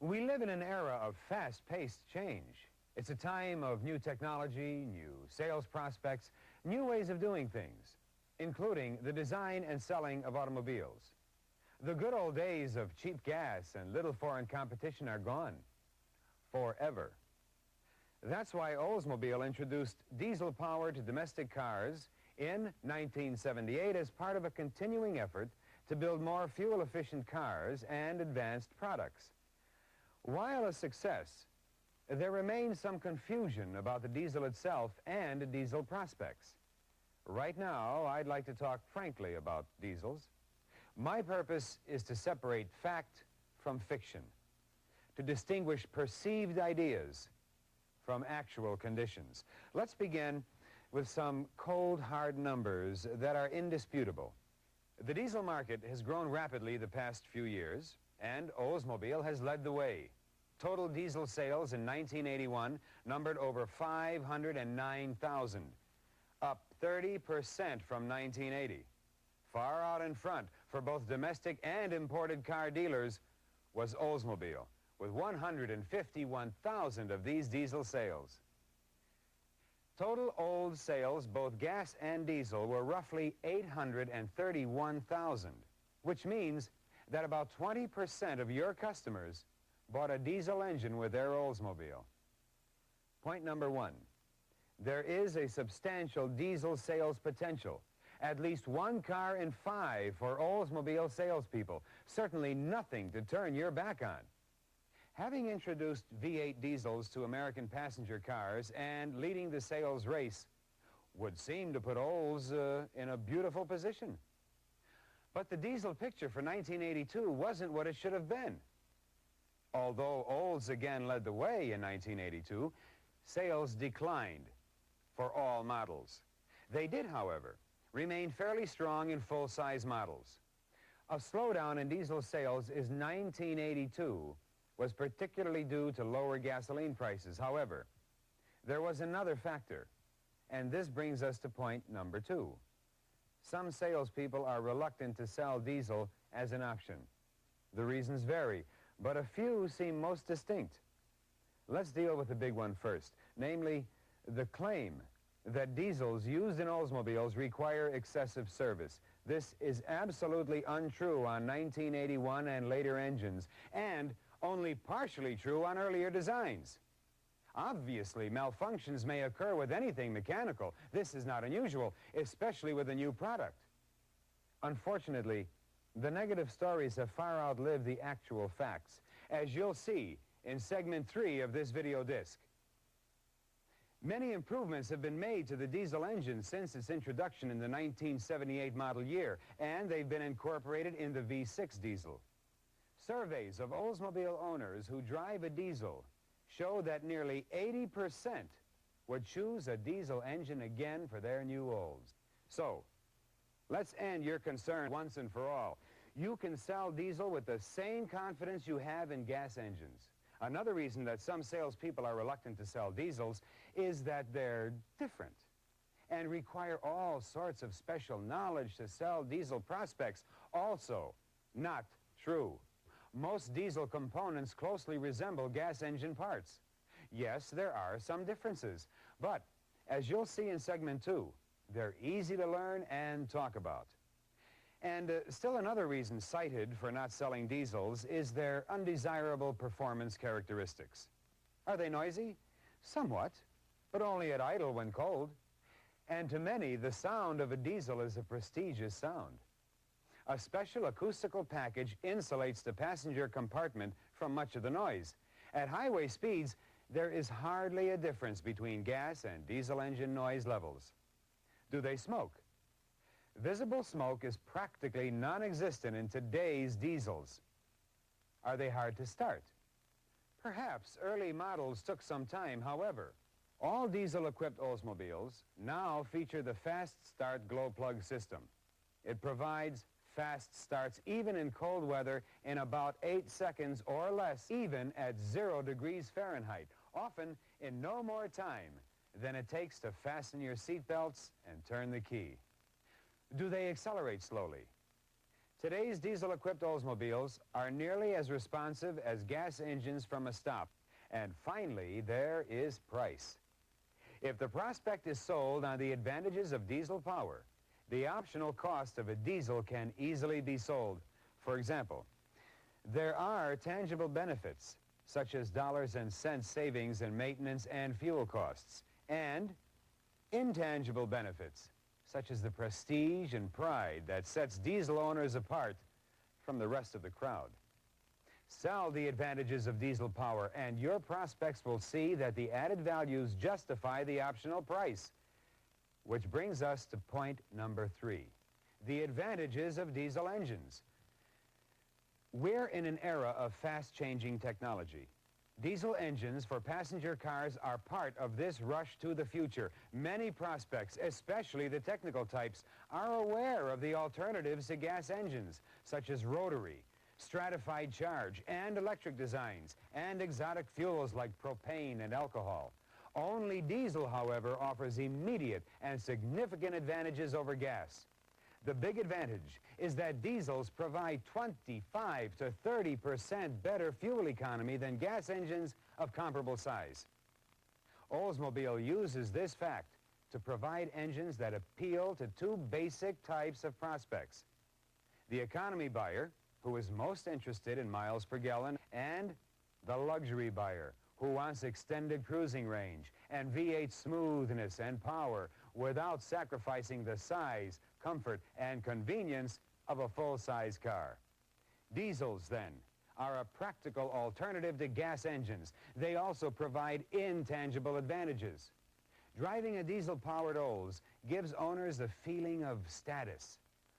We live in an era of fast-paced change. It's a time of new technology, new sales prospects, new ways of doing things, including the design and selling of automobiles. The good old days of cheap gas and little foreign competition are gone. Forever. That's why Oldsmobile introduced diesel power to domestic cars in 1978 as part of a continuing effort to build more fuel-efficient cars and advanced products. While a success, there remains some confusion about the diesel itself and diesel prospects. Right now, I'd like to talk frankly about diesels. My purpose is to separate fact from fiction, to distinguish perceived ideas from actual conditions. Let's begin with some cold, hard numbers that are indisputable. The diesel market has grown rapidly the past few years, and Oldsmobile has led the way. Total diesel sales in 1981 numbered over 509,000, up 30% from 1980. Far out in front for both domestic and imported car dealers was Oldsmobile, with 151,000 of these diesel sales. Total Olds sales, both gas and diesel, were roughly 831,000, which means that about 20% of your customers bought a diesel engine with their Oldsmobile. Point number one, there is a substantial diesel sales potential. At least one car in 5 for Oldsmobile salespeople. Certainly nothing to turn your back on. Having introduced V8 diesels to American passenger cars and leading the sales race would seem to put Olds in a beautiful position. But the diesel picture for 1982 wasn't what it should have been. Although Olds again led the way in 1982, sales declined for all models. They did, however, remain fairly strong in full-size models. A slowdown in diesel sales in 1982 was particularly due to lower gasoline prices. However, there was another factor, and this brings us to point number 2. Some salespeople are reluctant to sell diesel as an option. The reasons vary, but a few seem most distinct. Let's deal with the big one first, namely the claim that diesels used in Oldsmobiles require excessive service. This is absolutely untrue on 1981 and later engines, and only partially true on earlier designs. Obviously, malfunctions may occur with anything mechanical. This is not unusual, especially with a new product. Unfortunately, the negative stories have far outlived the actual facts, as you'll see in segment 3 of this video disc. Many improvements have been made to the diesel engine since its introduction in the 1978 model year, and they've been incorporated in the V6 diesel. Surveys of Oldsmobile owners who drive a diesel show that nearly 80% would choose a diesel engine again for their new Olds. So, let's end your concern once and for all. You can sell diesel with the same confidence you have in gas engines. Another reason that some salespeople are reluctant to sell diesels is that they're different and require all sorts of special knowledge to sell diesel prospects. Also, not true. Most diesel components closely resemble gas engine parts. Yes, there are some differences, but as you'll see in segment 2, they're easy to learn and talk about. And still another reason cited for not selling diesels is their undesirable performance characteristics. Are they noisy? Somewhat, but only at idle when cold. And to many, the sound of a diesel is a prestigious sound. A special acoustical package insulates the passenger compartment from much of the noise. At highway speeds, there is hardly a difference between gas and diesel engine noise levels. Do they smoke? Visible smoke is practically non-existent in today's diesels. Are they hard to start? Perhaps early models took some time. However, all diesel-equipped Oldsmobiles now feature the Fast Start glow plug system. It provides fast starts even in cold weather in about 8 seconds or less, even at 0 degrees Fahrenheit, often in no more time than it takes to fasten your seat belts and turn the key. Do they accelerate slowly? Today's diesel-equipped Oldsmobiles are nearly as responsive as gas engines from a stop. And finally, there is price. If the prospect is sold on the advantages of diesel power, the optional cost of a diesel can easily be sold. For example, there are tangible benefits, such as dollars and cents savings in maintenance and fuel costs, and intangible benefits, such as the prestige and pride that sets diesel owners apart from the rest of the crowd. Sell the advantages of diesel power, and your prospects will see that the added values justify the optional price. Which brings us to point number 3, the advantages of diesel engines. We're in an era of fast-changing technology. Diesel engines for passenger cars are part of this rush to the future. Many prospects, especially the technical types, are aware of the alternatives to gas engines, such as rotary, stratified charge, and electric designs, and exotic fuels like propane and alcohol. Only diesel, however, offers immediate and significant advantages over gas. The big advantage is that diesels provide 25 to 30% better fuel economy than gas engines of comparable size. Oldsmobile uses this fact to provide engines that appeal to 2 basic types of prospects: the economy buyer, who is most interested in miles per gallon, and the luxury buyer, who wants extended cruising range and V8 smoothness and power without sacrificing the size, comfort, and convenience of a full-size car. Diesels, then, are a practical alternative to gas engines. They also provide intangible advantages. Driving a diesel-powered Olds gives owners a feeling of status,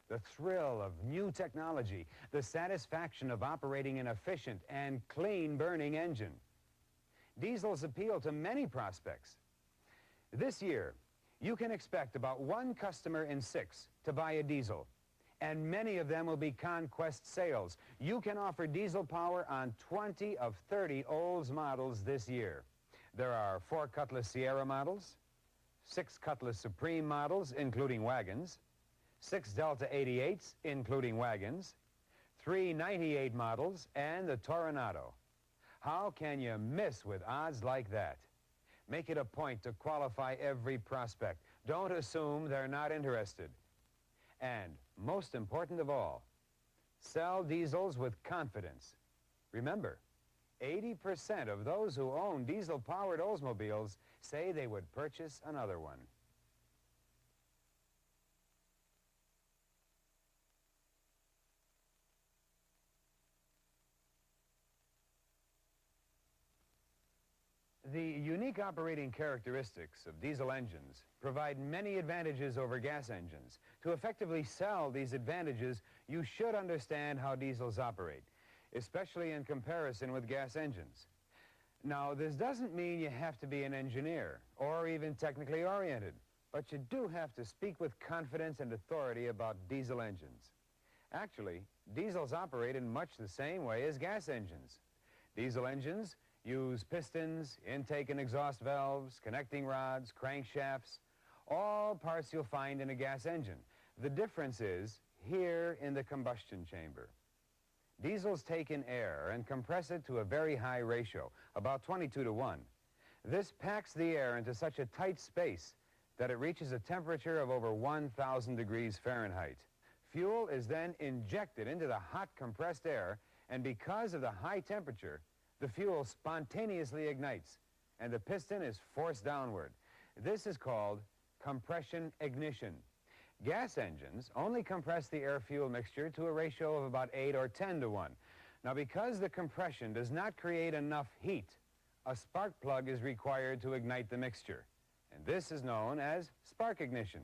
the thrill of new technology, the satisfaction of operating an efficient and clean-burning engine. Diesels appeal to many prospects. This year, you can expect about 1 customer in 6 to buy a diesel, and many of them will be conquest sales. You can offer diesel power on 20 of 30 Olds models this year. There are 4 Cutlass Sierra models, 6 Cutlass Supreme models, including wagons, 6 Delta 88s, including wagons, 3 98 models, and the Toronado. How can you miss with odds like that? Make it a point to qualify every prospect. Don't assume they're not interested. And most important of all, sell diesels with confidence. Remember, 80% of those who own diesel-powered Oldsmobiles say they would purchase another one. The unique operating characteristics of diesel engines provide many advantages over gas engines. To effectively sell these advantages, you should understand how diesels operate, especially in comparison with gas engines. Now, this doesn't mean you have to be an engineer or even technically oriented, but you do have to speak with confidence and authority about diesel engines. Actually, diesels operate in much the same way as gas engines. Diesel engines use pistons, intake and exhaust valves, connecting rods, crankshafts, all parts you'll find in a gas engine. The difference is here in the combustion chamber. Diesels take in air and compress it to a very high ratio, about 22 to 1. This packs the air into such a tight space that it reaches a temperature of over 1,000 degrees Fahrenheit. Fuel is then injected into the hot compressed air, and because of the high temperature, the fuel spontaneously ignites, and the piston is forced downward. This is called compression ignition. Gas engines only compress the air-fuel mixture to a ratio of about 8 or 10 to 1. Now, because the compression does not create enough heat, a spark plug is required to ignite the mixture, and this is known as spark ignition.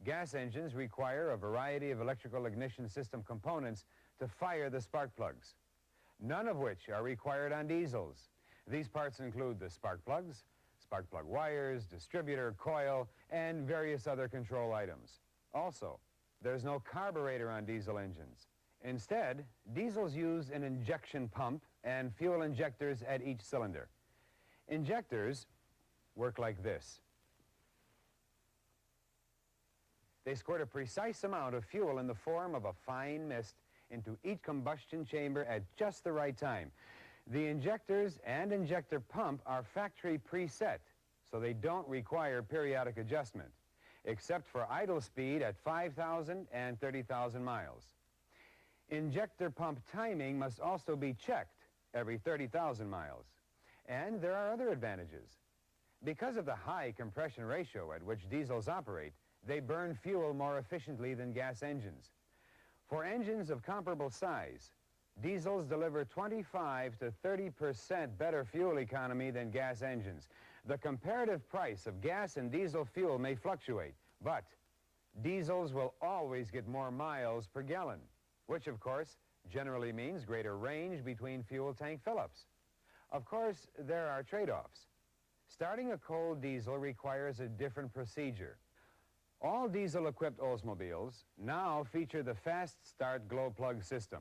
Gas engines require a variety of electrical ignition system components to fire the spark plugs, none of which are required on diesels. These parts include the spark plugs, spark plug wires, distributor, coil, and various other control items. Also, there's no carburetor on diesel engines. Instead, diesels use an injection pump and fuel injectors at each cylinder. Injectors work like this. They squirt a precise amount of fuel in the form of a fine mist into each combustion chamber at just the right time. The injectors and injector pump are factory preset, so they don't require periodic adjustment, except for idle speed at 5,000 and 30,000 miles. Injector pump timing must also be checked every 30,000 miles. And there are other advantages. Because of the high compression ratio at which diesels operate, they burn fuel more efficiently than gas engines. For engines of comparable size, diesels deliver 25 to 30% better fuel economy than gas engines. The comparative price of gas and diesel fuel may fluctuate, but diesels will always get more miles per gallon, which of course generally means greater range between fuel tank fill-ups. Of course, there are trade-offs. Starting a cold diesel requires a different procedure. All diesel-equipped Oldsmobiles now feature the Fast Start glow plug system.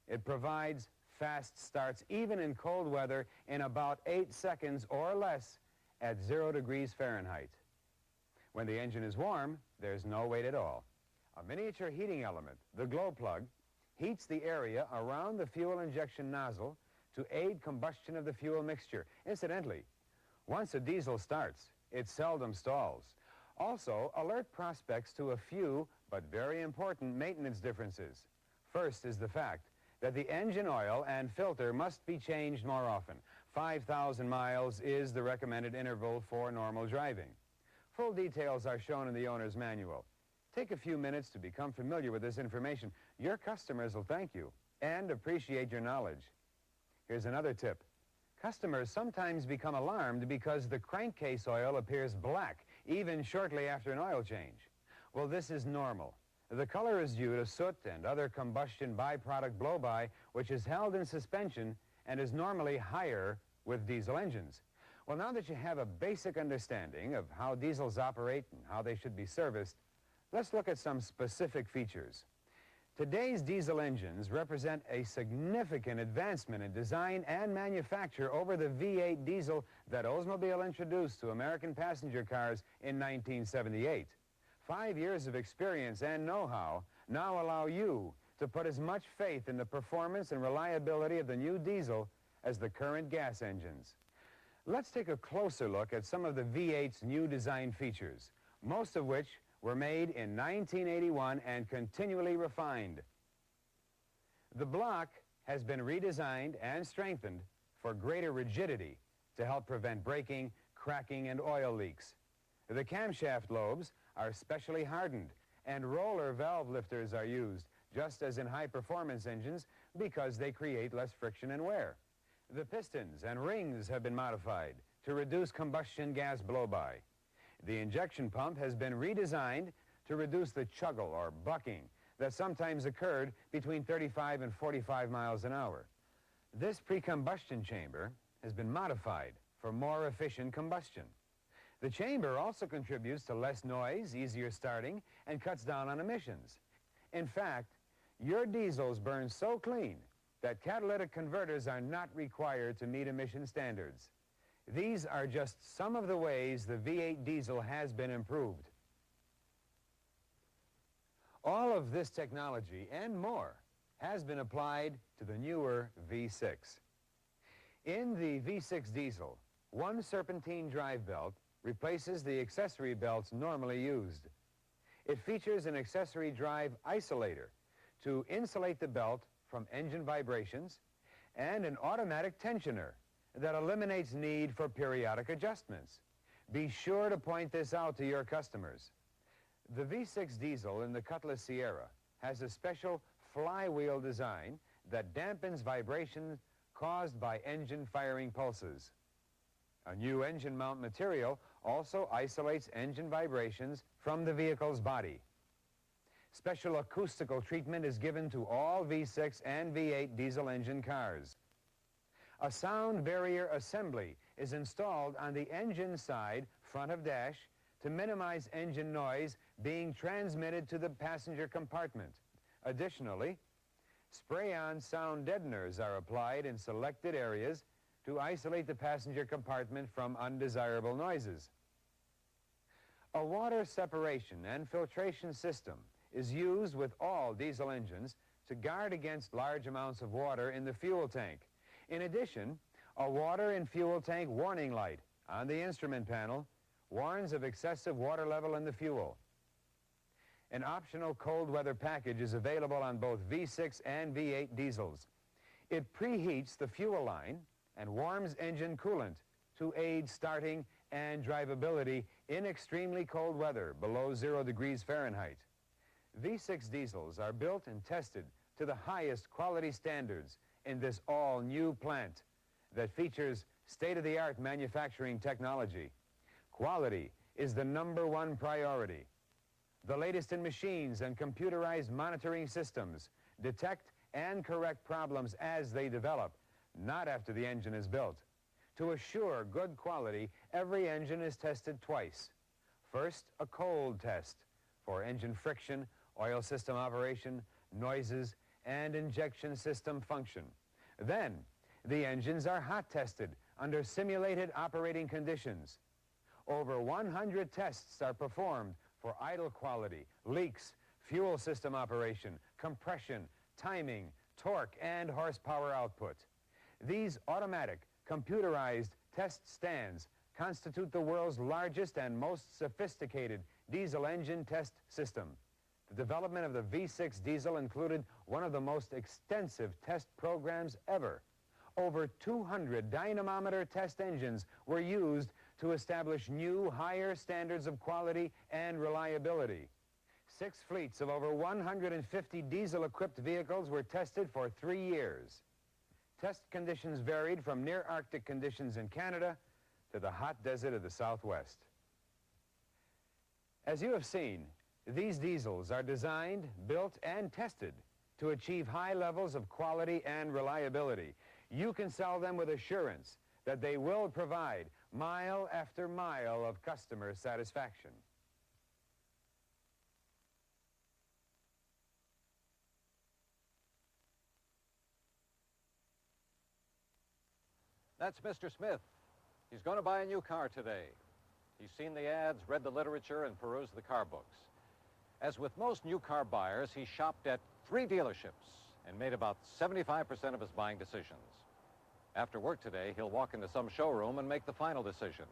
It provides fast starts even in cold weather in about 8 seconds or less at 0 degrees Fahrenheit. When the engine is warm, there's no wait at all. A miniature heating element, the glow plug, heats the area around the fuel injection nozzle to aid combustion of the fuel mixture. Incidentally, once a diesel starts, it seldom stalls. Also, alert prospects to a few, but very important maintenance differences. First is the fact that the engine oil and filter must be changed more often. 5,000 miles is the recommended interval for normal driving. Full details are shown in the owner's manual. Take a few minutes to become familiar with this information. Your customers will thank you and appreciate your knowledge. Here's another tip. Customers sometimes become alarmed because the crankcase oil appears black, even shortly after an oil change. Well, this is normal. The color is due to soot and other combustion byproduct blow-by, which is held in suspension and is normally higher with diesel engines. Well, now that you have a basic understanding of how diesels operate and how they should be serviced, let's look at some specific features. Today's diesel engines represent a significant advancement in design and manufacture over the V8 diesel that Oldsmobile introduced to American passenger cars in 1978. 5 years of experience and know-how now allow you to put as much faith in the performance and reliability of the new diesel as the current gas engines. Let's take a closer look at some of the V8's new design features, most of which were made in 1981 and continually refined. The block has been redesigned and strengthened for greater rigidity to help prevent braking, cracking, and oil leaks. The camshaft lobes are specially hardened, and roller valve lifters are used, just as in high-performance engines, because they create less friction and wear. The pistons and rings have been modified to reduce combustion gas blow-by. The injection pump has been redesigned to reduce the chuggle or bucking that sometimes occurred between 35 and 45 miles an hour. This pre-combustion chamber has been modified for more efficient combustion. The chamber also contributes to less noise, easier starting, and cuts down on emissions. In fact, your diesels burn so clean that catalytic converters are not required to meet emission standards. These are just some of the ways the V8 diesel has been improved. All of this technology and more has been applied to the newer V6. In the V6 diesel, one serpentine drive belt replaces the accessory belts normally used. It features an accessory drive isolator to insulate the belt from engine vibrations and an automatic tensioner that eliminates need for periodic adjustments. Be sure to point this out to your customers. The V6 diesel in the Cutlass Sierra has a special flywheel design that dampens vibrations caused by engine firing pulses. A new engine mount material also isolates engine vibrations from the vehicle's body. Special acoustical treatment is given to all V6 and V8 diesel engine cars. A sound barrier assembly is installed on the engine side, front of dash, to minimize engine noise being transmitted to the passenger compartment. Additionally, spray-on sound deadeners are applied in selected areas to isolate the passenger compartment from undesirable noises. A water separation and filtration system is used with all diesel engines to guard against large amounts of water in the fuel tank. In addition, a water and fuel tank warning light on the instrument panel warns of excessive water level in the fuel. An optional cold weather package is available on both V6 and V8 diesels. It preheats the fuel line and warms engine coolant to aid starting and drivability in extremely cold weather below 0 degrees Fahrenheit. V6 diesels are built and tested to the highest quality standards in this all-new plant that features state-of-the-art manufacturing technology. Quality is the #1 priority. The latest in machines and computerized monitoring systems detect and correct problems as they develop, not after the engine is built. To assure good quality, every engine is tested twice. First, a cold test for engine friction, oil system operation, noises, and injection system function. Then, the engines are hot tested under simulated operating conditions. Over 100 tests are performed for idle quality, leaks, fuel system operation, compression, timing, torque, and horsepower output. These automatic, computerized test stands constitute the world's largest and most sophisticated diesel engine test system. The development of the V6 diesel included one of the most extensive test programs ever. Over 200 dynamometer test engines were used to establish new, higher standards of quality and reliability. 6 fleets of over 150 diesel-equipped vehicles were tested for 3 years. Test conditions varied from near Arctic conditions in Canada to the hot desert of the Southwest. As you have seen, these diesels are designed, built, and tested to achieve high levels of quality and reliability. You can sell them with assurance that they will provide mile after mile of customer satisfaction. That's Mr. Smith. He's going to buy a new car today. He's seen the ads, read the literature, and perused the car books. As with most new car buyers, he shopped at 3 dealerships and made about 75% of his buying decisions. After work today, he'll walk into some showroom and make the final decision.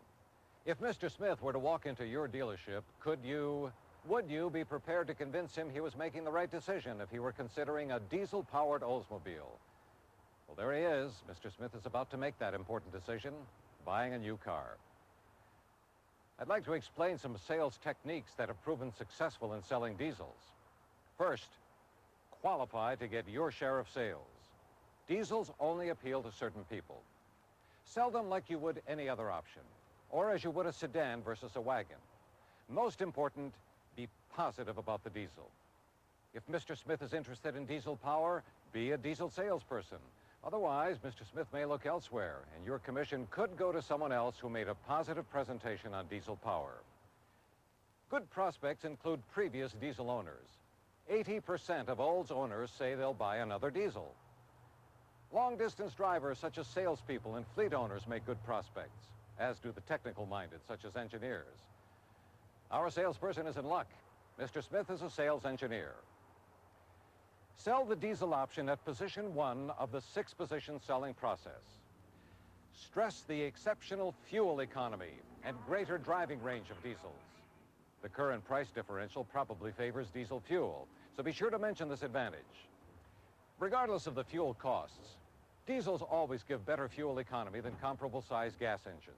If Mr. Smith were to walk into your dealership, would you be prepared to convince him he was making the right decision if he were considering a diesel-powered Oldsmobile? Well, there he is. Mr. Smith is about to make that important decision, buying a new car. I'd like to explain some sales techniques that have proven successful in selling diesels. First, qualify to get your share of sales. Diesels only appeal to certain people. Sell them like you would any other option, or as you would a sedan versus a wagon. Most important, be positive about the diesel. If Mr. Smith is interested in diesel power, be a diesel salesperson. Otherwise, Mr. Smith may look elsewhere, and your commission could go to someone else who made a positive presentation on diesel power. Good prospects include previous diesel owners. 80% of Olds owners say they'll buy another diesel. Long-distance drivers such as salespeople and fleet owners make good prospects, as do the technical-minded, such as engineers. Our salesperson is in luck. Mr. Smith is a sales engineer. Sell the diesel option at position 1 of the 6-position selling process. Stress the exceptional fuel economy and greater driving range of diesels. The current price differential probably favors diesel fuel, so be sure to mention this advantage. Regardless of the fuel costs, diesels always give better fuel economy than comparable-sized gas engines.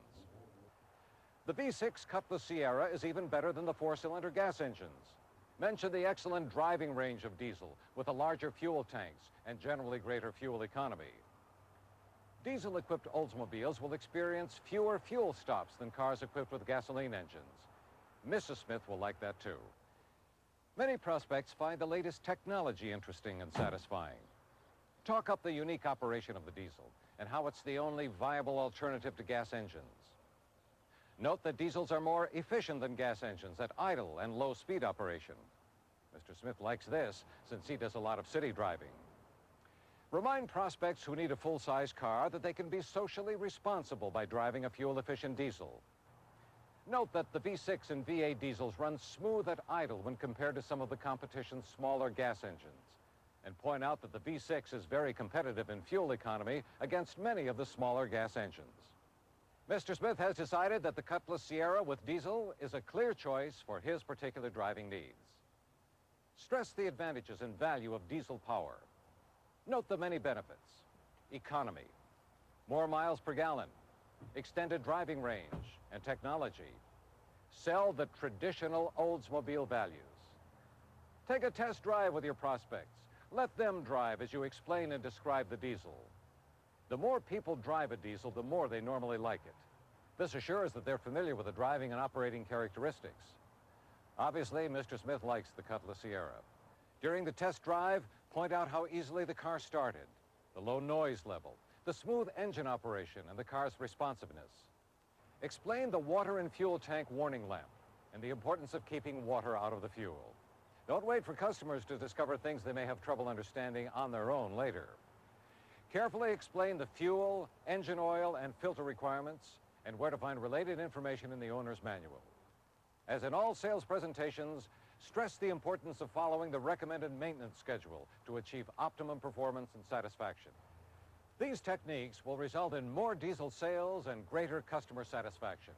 The V6 Cutlass Sierra is even better than the 4-cylinder gas engines. Mention the excellent driving range of diesel with the larger fuel tanks and generally greater fuel economy. Diesel-equipped Oldsmobiles will experience fewer fuel stops than cars equipped with gasoline engines. Mrs. Smith will like that too. Many prospects find the latest technology interesting and satisfying. Talk up the unique operation of the diesel and how it's the only viable alternative to gas engines. Note that diesels are more efficient than gas engines at idle and low speed operation. Mr. Smith likes this since he does a lot of city driving. Remind prospects who need a full-size car that they can be socially responsible by driving a fuel-efficient diesel. Note that the V6 and V8 diesels run smooth at idle when compared to some of the competition's smaller gas engines. and point out that the V6 is very competitive in fuel economy against many of the smaller gas engines. Mr. Smith has decided that the Cutlass Sierra with diesel is a clear choice for his particular driving needs. Stress the advantages and value of diesel power. Note the many benefits: economy, more miles per gallon, extended driving range, and technology. Sell the traditional Oldsmobile values. Take a test drive with your prospects. Let them drive as you explain and describe the diesel. The more people drive a diesel, the more they normally like it. This assures that they're familiar with the driving and operating characteristics. Obviously, Mr. Smith likes the Cutlass Sierra. During the test drive, point out how easily the car started, the low noise level, the smooth engine operation, and the car's responsiveness. Explain the water and fuel tank warning lamp and the importance of keeping water out of the fuel. Don't wait for customers to discover things they may have trouble understanding on their own later. Carefully explain the fuel, engine oil, and filter requirements, and where to find related information in the owner's manual. As in all sales presentations, stress the importance of following the recommended maintenance schedule to achieve optimum performance and satisfaction. These techniques will result in more diesel sales and greater customer satisfaction.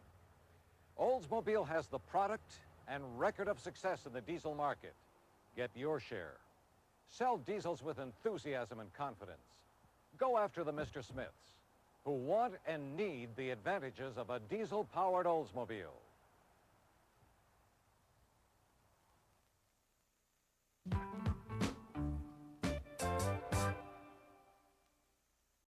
Oldsmobile has the product and record of success in the diesel market. Get your share. Sell diesels with enthusiasm and confidence. Go after the Mr. Smiths, who want and need the advantages of a diesel-powered Oldsmobile.